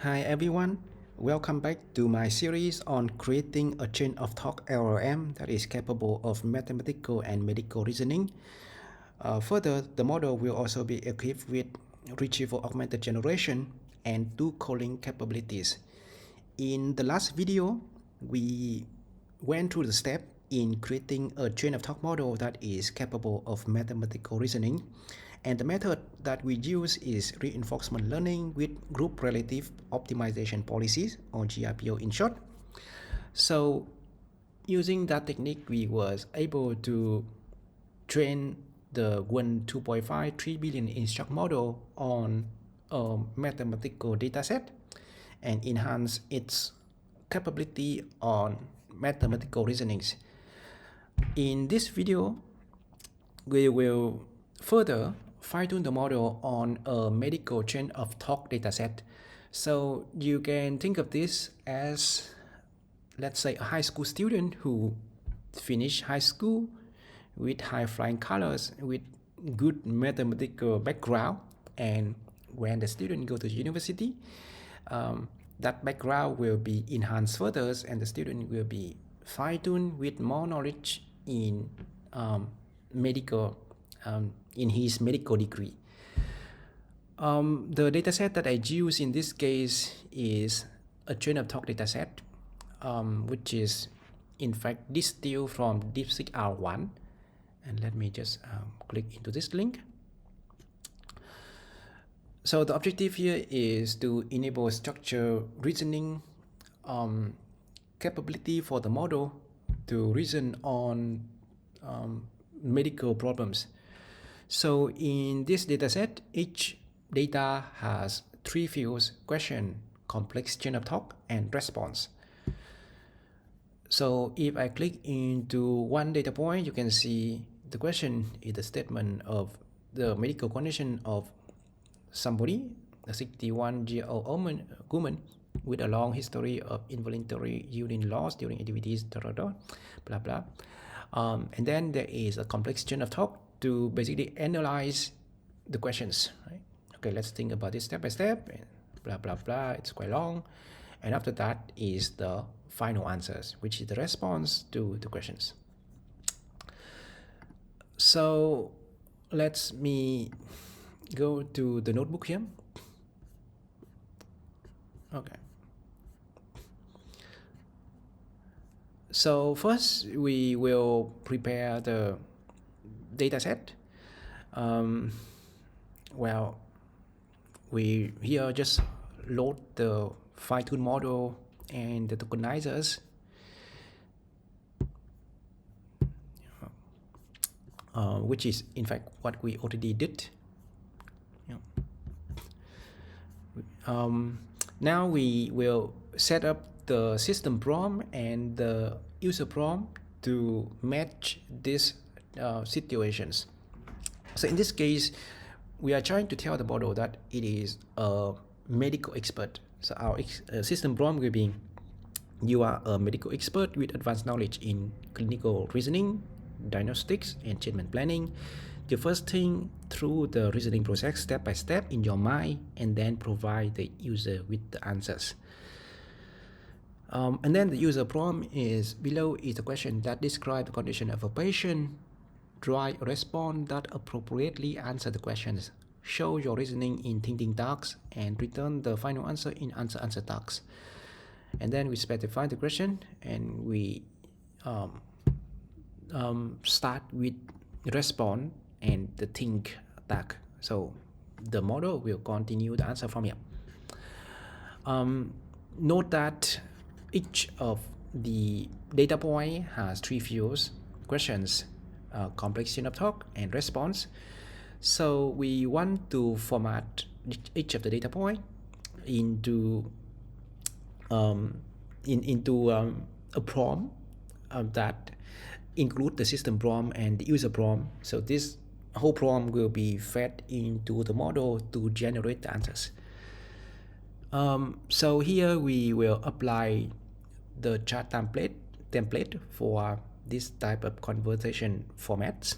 Hi everyone, welcome back to my series on creating a chain of thought LLM that is capable of mathematical and medical reasoning. Further, the model will also be equipped with retrieval augmented generation and two calling capabilities. In the last video, we went through the step in creating a chain of thought model that is capable of mathematical reasoning. And the method that we use is reinforcement learning with group relative optimization policies, or GRPO in short. So using that technique, we was able to train the Qwen 2.5 3 billion instruct model on a mathematical dataset and enhance its capability on mathematical reasonings. In this video, we will further fine-tune the model on a medical chain of thought dataset. So you can think of this as, let's say, a high school student who finished high school with high-flying colors, with good mathematical background, and when the student go to university, that background will be enhanced further, and the student will be fine-tuned with more knowledge in medical, in his medical degree. The dataset that I use in this case is a chain of thought dataset, which is in fact distilled from DeepSeek R1. And let me just click into this link. So the objective here is to enable structured reasoning capability for the model to reason on medical problems. So in this dataset, each data has three fields: question, complex chain of thought, and response. So if I click into one data point, you can see the question is the statement of the medical condition of somebody, a 61-year-old woman with a long history of involuntary urine loss during activities, blah blah. And then there is a complex chain of thought to basically analyze the questions. Right? Okay, let's think about this step by step. Blah blah blah. It's quite long, and after that is the final answers, which is the response to the questions. So let me go to the notebook here. Okay. So first we will prepare the dataset. Well, we here just load the fine-tune model and the tokenizers. Which is in fact what we already did. Now we will set up the system prompt and the user prompt to match these situations. So in this case, we are trying to tell the model that it is a medical expert. So our system prompt will be: you are a medical expert with advanced knowledge in clinical reasoning, diagnostics, and treatment planning. You first think through the reasoning process step by step in your mind, and then provide the user with the answers. And then the user prompt is below is a question that describes the condition of a patient. Write a response that appropriately answer the questions. Show your reasoning in thinking tasks and return the final answer in answer tasks. And then we specify the question, and we start with response and the think tag. So the model will continue the answer from here. Note that each of the data point has three fields: questions, complex chain of thought, and response. So we want to format each of the data point into a prompt that include the system prompt and the user prompt. So this whole prompt will be fed into the model to generate the answers. So here we will apply the chart template for this type of conversation formats.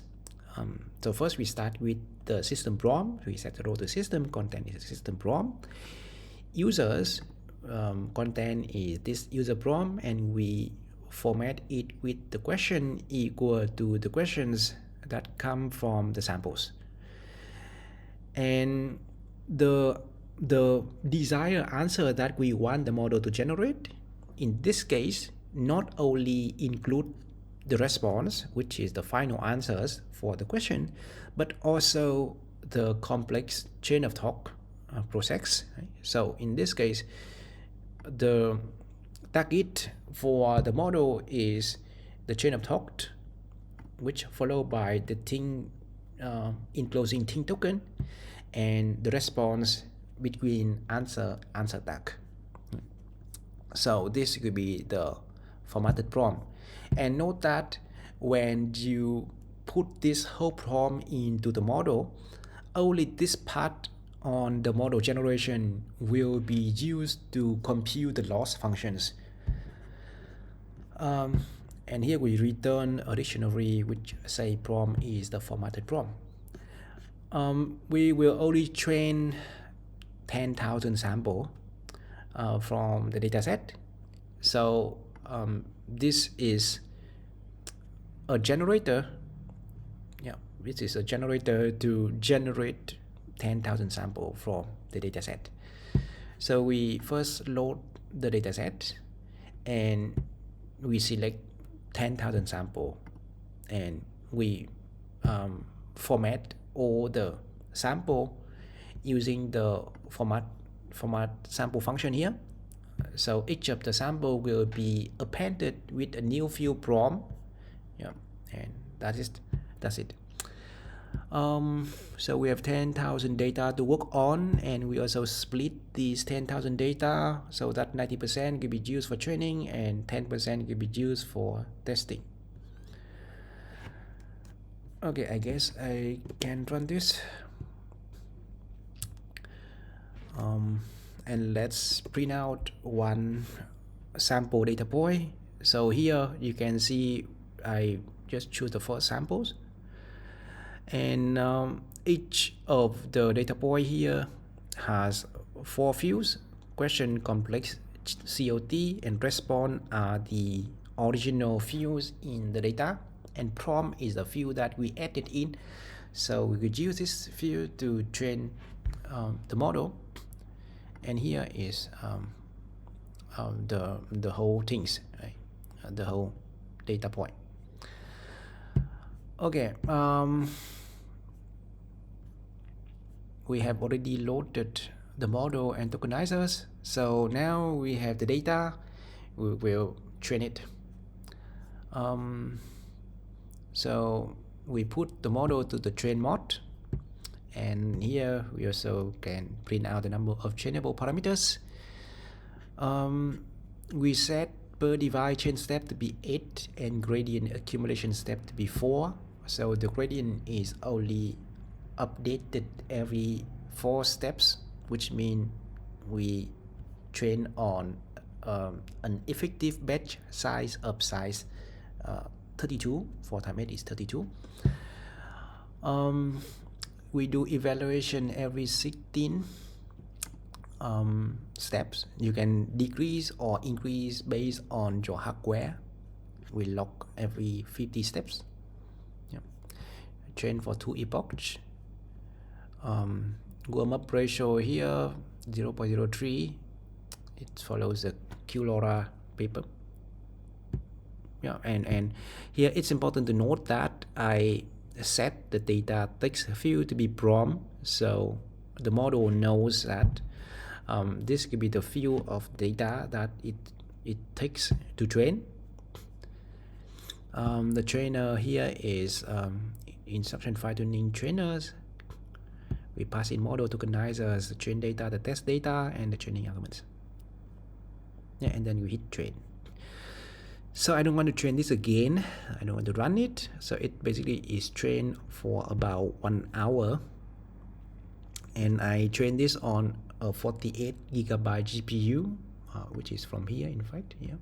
So first we start with the system prompt. We set the role to system, content is the system prompt. users content is this user prompt, and we format it with the question equal to the questions that come from the samples. And the desired answer that we want the model to generate in this case not only include the response, which is the final answers for the question, but also the complex chain of thought process. Right? So in this case, the target for the model is the chain of thought, which followed by the thing enclosing thing token, and the response between answer tag. So this could be the formatted prompt. And note that when you put this whole prompt into the model, only this part on the model generation will be used to compute the loss functions. And here we return a dictionary which say prompt is the formatted prompt. We will only train 10,000 sample from the dataset. So this is a generator. Yeah, this is a generator to generate 10,000 sample from the dataset. So we first load the dataset and we select 10,000 sample, and we format all the sample using the format sample function here. So each of the sample will be appended with a new field prompt. Yeah, and that's it. So we have 10,000 data to work on, and we also split these 10,000 data so that 90% can be used for training and 10% can be used for testing. Okay, I guess I can run this. And let's print out one sample data point. So here you can see I just choose the first samples, and each of the data point here has 4 fields: question, complex, CoT, and response are the original fields in the data, and prompt is the field that we added in. So we could use this field to train the model. And here is the whole things, right? The whole data point. Okay, we have already loaded the model and tokenizers. So now we have the data. We will train it. So we put the model to the train mode. And here we also can print out the number of trainable parameters. We set per device chain step to be 8 and gradient accumulation step to be 4. So the gradient is only updated every 4 steps, which means we train on an effective batch size of size 32. 4 times 8 is 32. We do evaluation every 16 steps. You can decrease or increase based on your hardware. We log every 50 steps. Yep. Train for 2 epochs. Warm-up ratio here 0.03. It follows the Qlora paper. Yeah, and here it's important to note that I set the data text field to be prompt, so the model knows that this could be the field of data that it takes to train. The trainer here is instruction finetuning trainers. We pass in model tokenizers, the train data, the test data, and the training arguments. Yeah, and then we hit train. So I don't want to train this again. I don't want to run it. So it basically is trained for about 1 hour. And I train this on a 48 gigabyte GPU, which is from here, in fact. Yeah.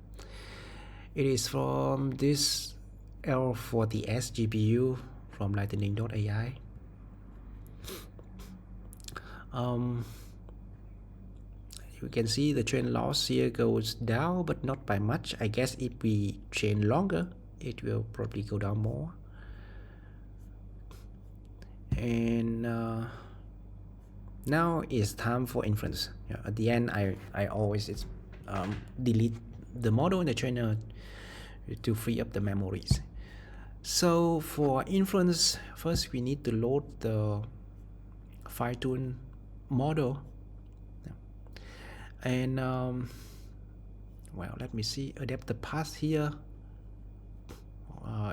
It is from this L40S GPU from lightning.ai. you can see the train loss here goes down, but not by much. I guess if we train longer, it will probably go down more. And now it's time for inference. Yeah, at the end, I always delete the model in the trainer to free up the memories. So for inference, first we need to load the fine-tune model. And well, let me see, adapter path here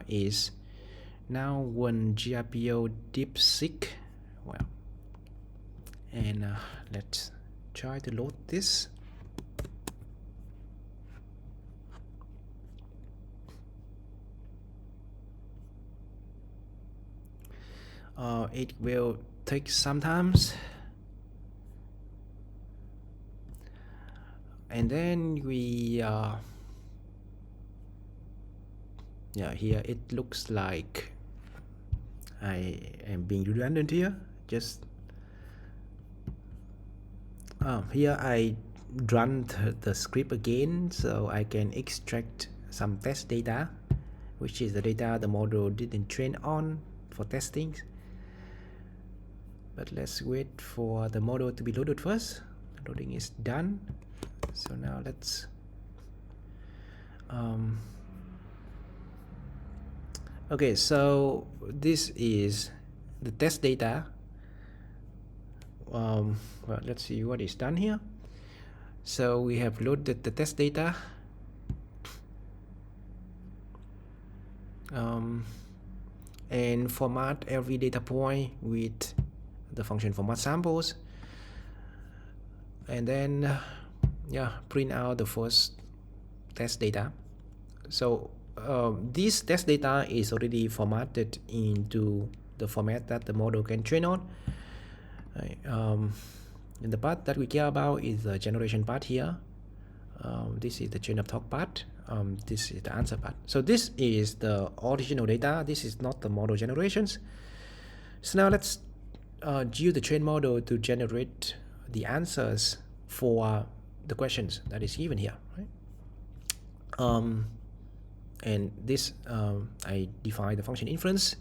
is now one GRPO DeepSeek. Well, and let's try to load this. It will take some time, and then we yeah, here it looks like I am being redundant here. Just here I run the script again, so I can extract some test data, which is the data the model didn't train on for testing. But let's wait for the model to be loaded first. Loading is done. So now let's okay, so this is the test data. Well, let's see what is done here. So we have loaded the test data. And format every data point with the function format samples, and then yeah, print out the first test data. So this test data is already formatted into the format that the model can train on. And the part that we care about is the generation part here. This is the chain of talk part. This is the answer part. So this is the original data. This is not the model generations. So now let's use the train model to generate the answers for the questions that is given here, right? And this I define the function inference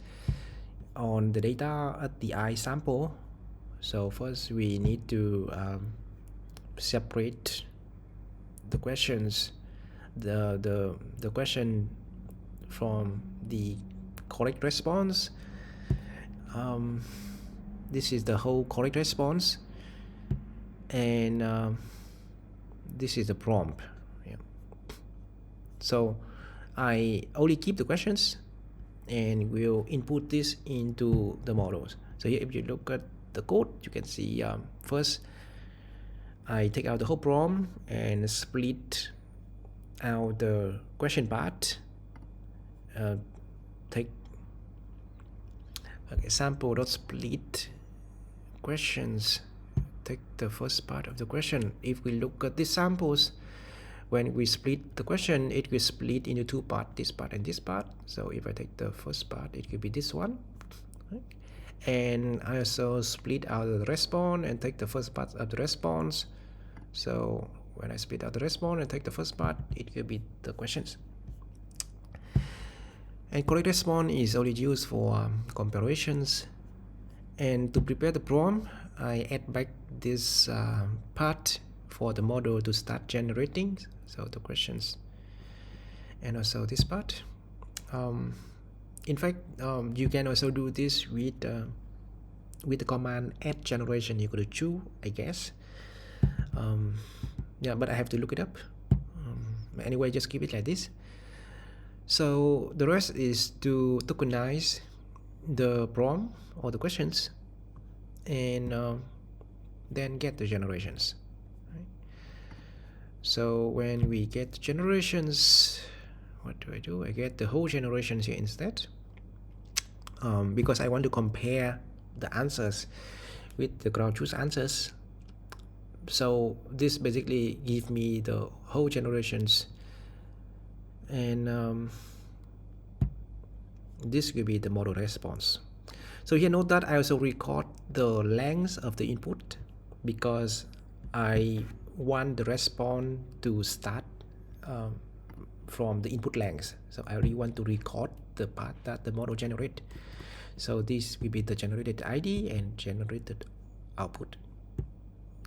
on the data at the I sample. So first we need to separate the questions, the question from the correct response. This is the whole correct response, and this is the prompt. Yeah. So I only keep the questions and will input this into the models. So here, if you look at the code, you can see first I take out the whole prompt and split out the question part. Take sample.split questions. Take the first part of the question. If we look at these samples, when we split the question, it will split into two parts, this part and this part. So if I take the first part, it could be this one. Right? And I also split out the response and take the first part of the response. So when I split out the response and take the first part, it could be the questions. And correct response is only used for comparisons. And to prepare the prompt, I add back this part for the model to start generating. So the questions, and also this part. In fact, you can also do this with the command add generation. You could choose, I guess. Yeah, but I have to look it up. Anyway, just keep it like this. So the rest is to tokenize the prompt or the questions, and then get the generations. Right? So when we get generations, what do? I get the whole generations here instead, because I want to compare the answers with the ground truth answers. So this basically gives me the whole generations, and this will be the model response. So here note that I also record the length of the input, because I want the response to start from the input length. So I really want to record the part that the model generate. So this will be the generated ID and generated output.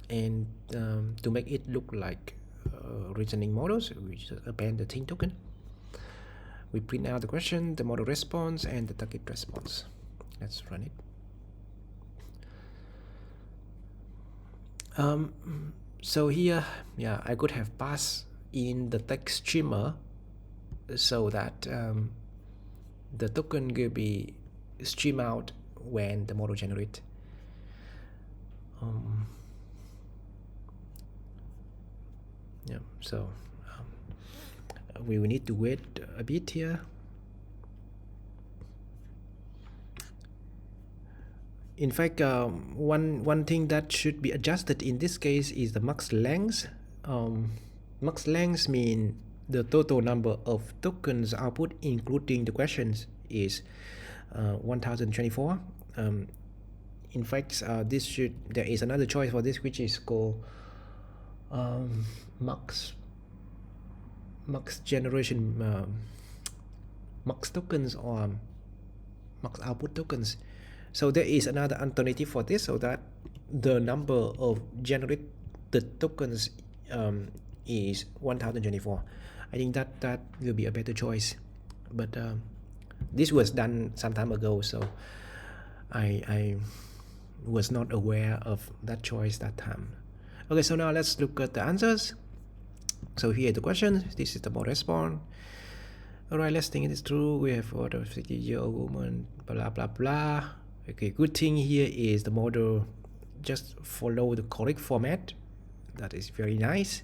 And to make it look like reasoning models, we just append the thing token. We print out the question, the model response, and the target response. Let's run it. So here, yeah, I could have passed in the text streamer so that the token will be stream out when the model generate. Yeah, so we will need to wait a bit here. In fact, one thing that should be adjusted in this case is the max length. Max length means the total number of tokens output, including the questions, is 1024. In fact, there is another choice for this, which is called max generation, max tokens or max output tokens. So there is another alternative for this, so that the number of generated tokens is 1024. I think that will be a better choice, but this was done some time ago, so I was not aware of that choice that time. Okay, so now let's look at the answers. So here are the questions. This is the model response. Alright, let's think it is true. We have order of 60-year-old woman, blah blah blah. Okay, good thing here is the model just follow the correct format. That is very nice.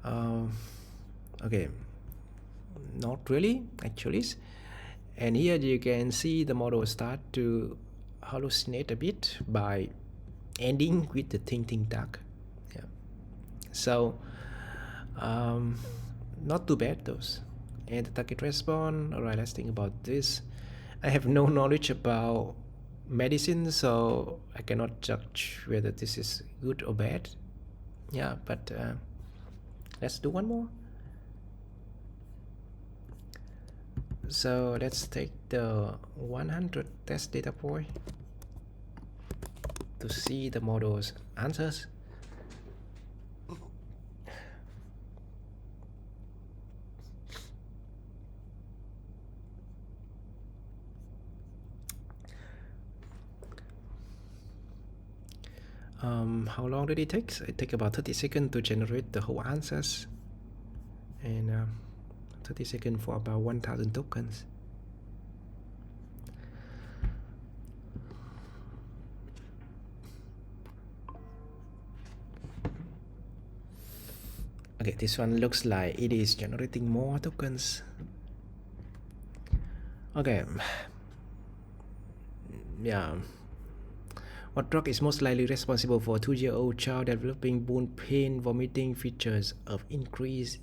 Okay, not really actually. And here you can see the model start to hallucinate a bit by ending with the ting tag. Yeah. So not too bad those. And the target response. Alright, let's think about this. I have no knowledge about medicine, so I cannot judge whether this is good or bad. Yeah, but let's do one more. So let's take the 100 test data point to see the model's answers. How long did it take? It takes about 30 seconds to generate the whole answers, and 30 seconds for about 1000 tokens. Okay, this one looks like it is generating more tokens. Okay, yeah. What drug is most likely responsible for a 2-year-old child developing bone pain, vomiting, features of increased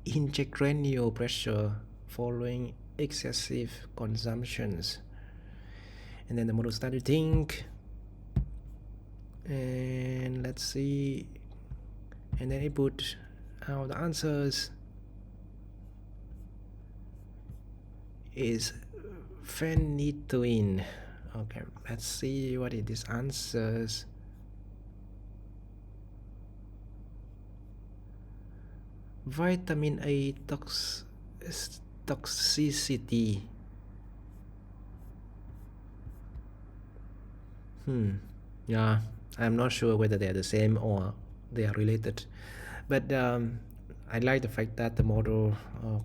intracranial pressure following excessive consumptions? And then the model started to think, and let's see, and then it put out the answers is finetuning. Okay, let's see what it is answers. Vitamin A toxicity. Yeah, I'm not sure whether they are the same or they are related, but I like the fact that the model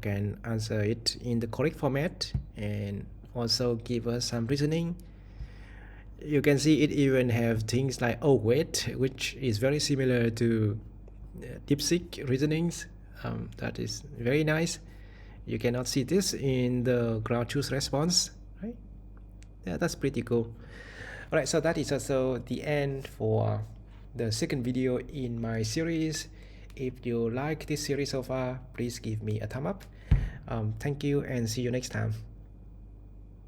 can answer it in the correct format and also give us some reasoning. You can see it even have things like weight, which is very similar to DeepSeek reasonings. That is very nice. You cannot see this in the ground truth response, right? Yeah, that's pretty cool. Alright, so that is also the end for the second video in my series. If you like this series so far, please give me a thumb up. Thank you and see you next time.